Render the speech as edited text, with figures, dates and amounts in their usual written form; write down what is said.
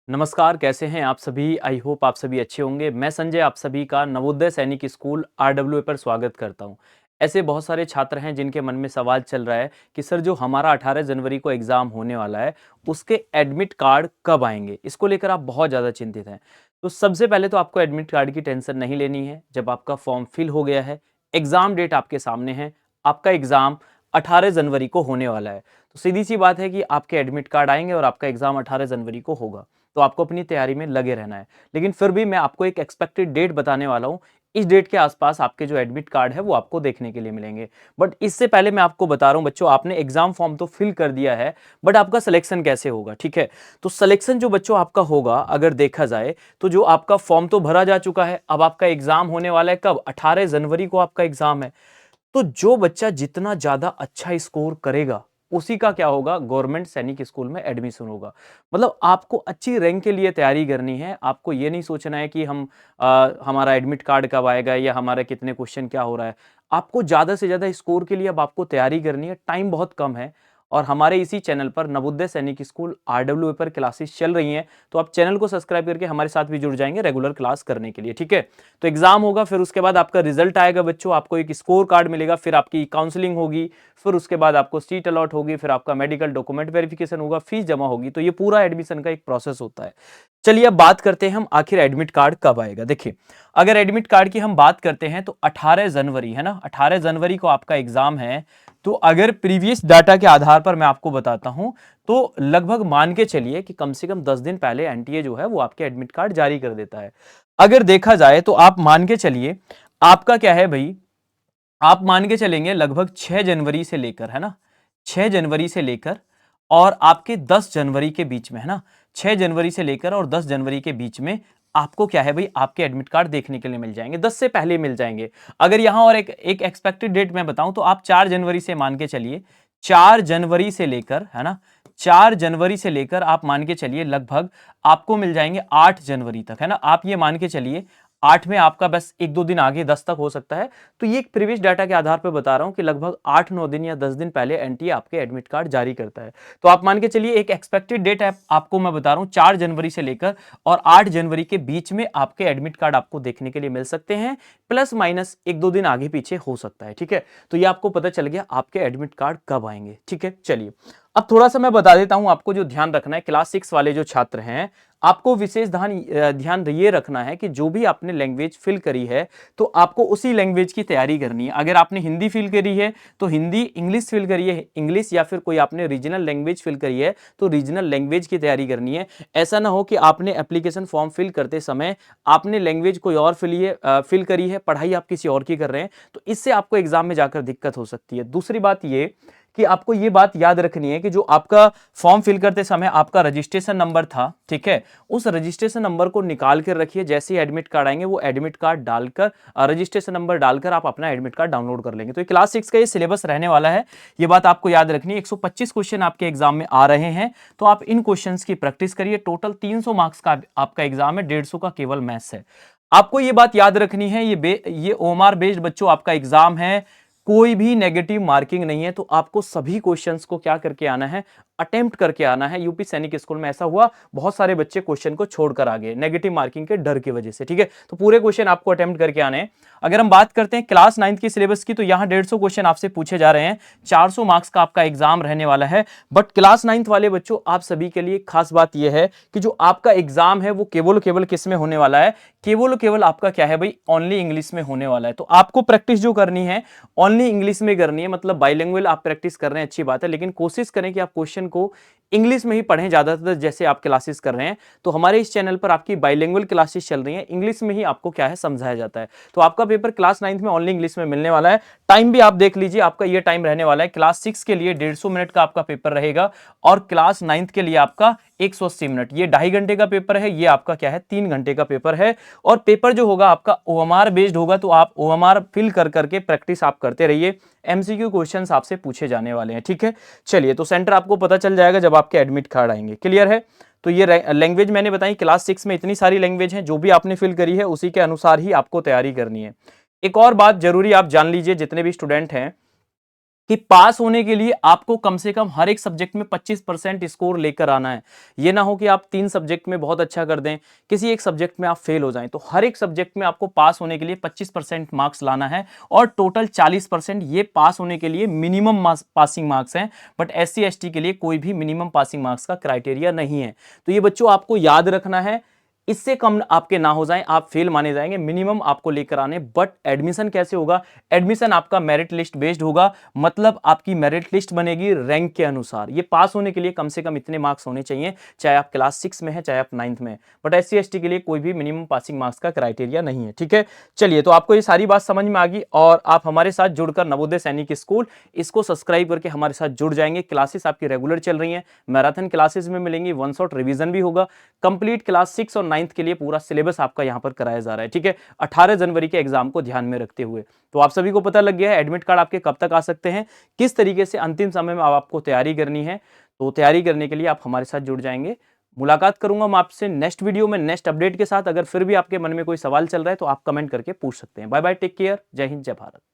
नमस्कार, कैसे हैं आप सभी? आई होप आप सभी अच्छे होंगे। मैं संजय आप सभी का नवोदय सैनिक स्कूल आरडब्ल्यूए पर स्वागत करता हूं। ऐसे बहुत सारे छात्र हैं जिनके मन में सवाल चल रहा है कि सर जो हमारा 18 जनवरी को एग्ज़ाम होने वाला है, उसके एडमिट कार्ड कब आएँगे? इसको लेकर आप बहुत ज़्यादा चिंतित हैं। तो सबसे पहले तो आपको एडमिट कार्ड की टेंशन नहीं लेनी है। जब आपका फॉर्म फिल हो गया है, एग्ज़ाम डेट आपके सामने है, आपका एग्ज़ाम 18 जनवरी को होने वाला है। तो सीधी-सी बात है कि आपके एडमिट कार्ड आएँगे और आपका एग्ज़ाम 18 जनवरी को होगा। तो आपको अपनी तैयारी में लगे रहना है। लेकिन फिर भी मैं आपको एक एक्सपेक्टेड डेट बताने वाला हूँ। इस डेट के आसपास आपके जो एडमिट कार्ड है वो आपको देखने के लिए मिलेंगे। बट इससे पहले मैं आपको बता रहा हूँ बच्चों, आपने एग्जाम फॉर्म तो फिल कर दिया है, बट आपका सिलेक्शन कैसे होगा, ठीक है? तो सिलेक्शन जो बच्चों आपका होगा, अगर देखा जाए तो जो आपका फॉर्म तो भरा जा चुका है, अब आपका एग्जाम होने वाला है कब? 18 जनवरी को आपका एग्जाम है। तो जो बच्चा जितना ज्यादा अच्छा स्कोर करेगा, उसी का क्या होगा? गवर्नमेंट सैनिक स्कूल में एडमिशन होगा। मतलब आपको अच्छी रैंक के लिए तैयारी करनी है। आपको ये नहीं सोचना है कि हमारा एडमिट कार्ड कब आएगा या हमारे कितने क्वेश्चन क्या हो रहा है। आपको ज्यादा से ज्यादा स्कोर के लिए अब आपको तैयारी करनी है। टाइम बहुत कम है और हमारे इसी चैनल पर नवोदय सैनिक स्कूल आरडब्ल्यू पर क्लासेस चल रही हैं। तो आप चैनल को सब्सक्राइब करके हमारे साथ भी जुड़ जाएंगे रेगुलर क्लास करने के लिए, ठीक है? तो एग्जाम होगा, फिर उसके बाद आपका रिजल्ट आएगा बच्चों, आपको एक स्कोर कार्ड मिलेगा, फिर आपकी काउंसलिंग होगी, फिर उसके बाद आपको सीट अलॉट होगी, फिर आपका मेडिकल डॉक्यूमेंट वेरिफिकेशन होगा, फीस जमा होगी। तो ये पूरा एडमिशन का एक प्रोसेस होता है। चलिए अब बात करते हैं हम आखिर एडमिट कार्ड कब आएगा। देखिए, अगर एडमिट कार्ड की हम बात करते हैं तो 18 जनवरी है ना, 18 जनवरी को आपका एग्जाम है। तो अगर प्रीवियस डाटा के आधार पर मैं आपको बताता हूं, तो लगभग मान के चलिए कि कम से कम 10 दिन पहले एनटीए जो है वो आपके एडमिट कार्ड जारी कर देता है। अगर देखा जाए तो आप मान के चलिए, आपका क्या है भाई, आप मान के चलेंगे लगभग 6 जनवरी से लेकर, है ना, 6 जनवरी से लेकर और आपके 10 जनवरी के बीच में, है ना, 6 जनवरी से लेकर और 10 जनवरी के बीच में आपको क्या है भाई, आपके एडमिट कार्ड देखने के लिए मिल जाएंगे। 10 से पहले मिल जाएंगे। अगर यहां और एक एक्सपेक्टेड डेट मैं बताऊं तो आप 4 जनवरी से मान के चलिए, 4 जनवरी से लेकर, है ना, 4 जनवरी से लेकर आप मान के चलिए लगभग आपको मिल जाएंगे 8 जनवरी तक, है ना। आप ये मान के चलिए 8 में आपका बस एक दो दिन आगे 10 तक हो सकता है। तो ये एक प्रीवियस डाटा के आधार पर बता रहा हूं कि लगभग 8-9 दिन या 10 दिन पहले एनटीए आपके एडमिट कार्ड जारी करता है। तो आप मान के चलिए एक एक्सपेक्टेड डेट है आपको मैं बता रहा हूं, 4 जनवरी से लेकर और 8 जनवरी के बीच में आपके एडमिट कार्ड आपको देखने के लिए मिल सकते हैं। प्लस माइनस एक दो दिन आगे पीछे हो सकता है, ठीक है। तो ये आपको पता चल गया आपके एडमिट कार्ड कब आएंगे, ठीक है। चलिए अब थोड़ा सा मैं बता देता हूं आपको, जो ध्यान रखना है क्लास 6 वाले जो छात्र हैं, आपको विशेष ध्यान ये रखना है कि जो भी आपने लैंग्वेज फिल करी है तो आपको उसी लैंग्वेज की तैयारी करनी है। अगर आपने हिंदी फिल करी है तो हिंदी, इंग्लिश फिल करी है इंग्लिश, या फिर कोई आपने रीजनल लैंग्वेज फिल करी है तो रीजनल लैंग्वेज की तैयारी करनी है। ऐसा ना हो कि आपने एप्लीकेशन फॉर्म फिल करते समय आपने लैंग्वेज कोई और फिल करी है, पढ़ाई आप किसी और की कर रहे हैं, तो इससे आपको एग्जाम में जाकर दिक्कत हो सकती है। दूसरी बात ये कि आपको ये बात याद रखनी है कि जो आपका फॉर्म फिल करते समय आपका रजिस्ट्रेशन नंबर था, ठीक है, उस रजिस्ट्रेशन नंबर को निकाल कर रखिए। जैसे ही एडमिट कार्ड आएंगे वो एडमिट कार्ड डालकर, रजिस्ट्रेशन नंबर डालकर आप अपना एडमिट कार्ड डाउनलोड कर लेंगे। तो क्लास 6 का ये सिलेबस रहने वाला है, ये बात आपको याद रखनी है। 125 क्वेश्चन आपके एग्जाम में आ रहे हैं, तो आप इन क्वेश्चंस की प्रैक्टिस करिए। टोटल 300 मार्क्स का आपका एग्जाम है, 150 का केवल मैथ्स है। आपको ये बात याद रखनी है, ये ओएमआर बेस्ड बच्चों आपका एग्जाम है, कोई भी नेगेटिव मार्किंग नहीं है। तो आपको सभी क्वेश्चंस को क्या करके आना है, अटेम्प्ट करके आना है। यूपी सैनिक स्कूल में ऐसा हुआ, बहुत सारे बच्चे क्वेश्चन को छोड़कर आ गए नेगेटिव मार्किंग के डर की वजह से, ठीक है। तो पूरे क्वेश्चन आपको अटेम्प्ट करके आने हैं। अगर हम बात करते हैं क्लास 9 की सिलेबस की, तो यहाँ 150 क्वेश्चन आपसे पूछे जा रहे हैं, 400 मार्क्स का आपका एग्जाम रहने वाला है। बट क्लास 9 वाले बच्चों, आप सभी के लिए खास बात यह है कि जो आपका एग्जाम है वो केवल किस में होने वाला है, केवल आपका क्या है भाई, ओनली इंग्लिश में होने वाला है। तो आपको प्रैक्टिस जो करनी है ओनली इंग्लिश में करनी है। मतलब बाइलिंगुअल आप प्रैक्टिस कर रहे हैं, अच्छी बात है, लेकिन कोशिश करें कि आप क्वेश्चन को इंग्लिश में ही पढ़ें ज्यादातर, जैसे आप क्लासेस कर रहे हैं। तो हमारे इस चैनल पर आपकी बाइलिंगुअल क्लासेस चल रही हैं, इंग्लिश में ही आपको क्या है समझाया जाता है। तो आपका पेपर क्लास 9 में ओनली इंग्लिश में मिलने वाला है। टाइम भी आप देख लीजिए, आपका ये टाइम रहने वाला है। क्लास 6 के लिए 150 मिनट का आपका पेपर रहेगा और क्लास 9 के लिए आपका 180 मिनट। ये 2.5 घंटे का पेपर है, ये आपका क्या है 3 घंटे का पेपर है। और पेपर जो होगा आपका ओएमआर बेस्ड होगा, तो आप ओएमआर फिल कर करके प्रैक्टिस आप करते रहिए। एमसीक्यू क्वेश्चंस आपसे पूछे जाने वाले हैं, ठीक है। चलिए, तो सेंटर आपको पता चल जाएगा जब आपके एडमिट कार्ड आएंगे, क्लियर है। तो ये लैंग्वेज मैंने बताई, क्लास 6 में इतनी सारी लैंग्वेज हैं, जो भी आपने फिल करी है उसी के अनुसार ही आपको तैयारी करनी है। एक और बात जरूरी आप जान लीजिए, जितने भी स्टूडेंट हैं, कि पास होने के लिए आपको कम से कम हर एक सब्जेक्ट में 25% स्कोर लेकर आना है। ये ना हो कि आप 3 सब्जेक्ट में बहुत अच्छा कर दें, किसी एक सब्जेक्ट में आप फेल हो जाएं। तो हर एक सब्जेक्ट में आपको पास होने के लिए 25% मार्क्स लाना है और टोटल 40% ये पास होने के लिए मिनिमम पासिंग मार्क्स हैं। बट SC ST के लिए कोई भी मिनिमम पासिंग मार्क्स का क्राइटेरिया नहीं है। तो ये बच्चों आपको याद रखना है, इससे कम आपके ना हो जाएं, आप फेल माने जाएंगे। मिनिमम आपको लेकर आने। बट एडमिशन कैसे होगा? एडमिशन आपका मेरिट लिस्ट बेस्ड होगा, मतलब आपकी मेरिट लिस्ट बनेगी रैंक के अनुसार। ये पास होने के लिए कम से कम इतने मार्क्स होने चाहिए, चाहे आप क्लास 6 में है चाहे आप 9th में है। बट SC ST के लिए कोई भी मिनिमम पासिंग मार्क्स का क्राइटेरिया नहीं है। ठीक है, चलिए, तो आपको ये सारी बात समझ में आ गई और आप हमारे साथ जुड़कर नवोदय सैनिक स्कूल इसको सब्सक्राइब करके हमारे साथ जुड़ जाएंगे। क्लासेस आपकी रेगुलर चल रही हैं, मैराथन क्लासेस में मिलेंगी, वन शॉट रिवीजन भी होगा। कंप्लीट क्लास 6 और 9th के लिए पूरा सिलेबस आपका यहां पर कराया जा रहा है। ठीक है, 18 जनवरी के एग्जाम को ध्यान में रखते हुए। तो आप सभी को पता लग गया है एडमिट कार्ड आपके कब तक आ सकते हैं, किस तरीके से अंतिम समय में आपको तैयारी करनी है। तो तैयारी करने के लिए आप हमारे साथ जुड़ जाएंगे। मुलाकात करूंगा मैं आपसे नेक्स्ट वीडियो में नेक्स्ट अपडेट के साथ। अगर फिर भी आपके मन में कोई सवाल चल रहा है तो आप कमेंट करके पूछ सकते हैं। बाय बाय, टेक केयर, जय हिंद, जय भारत।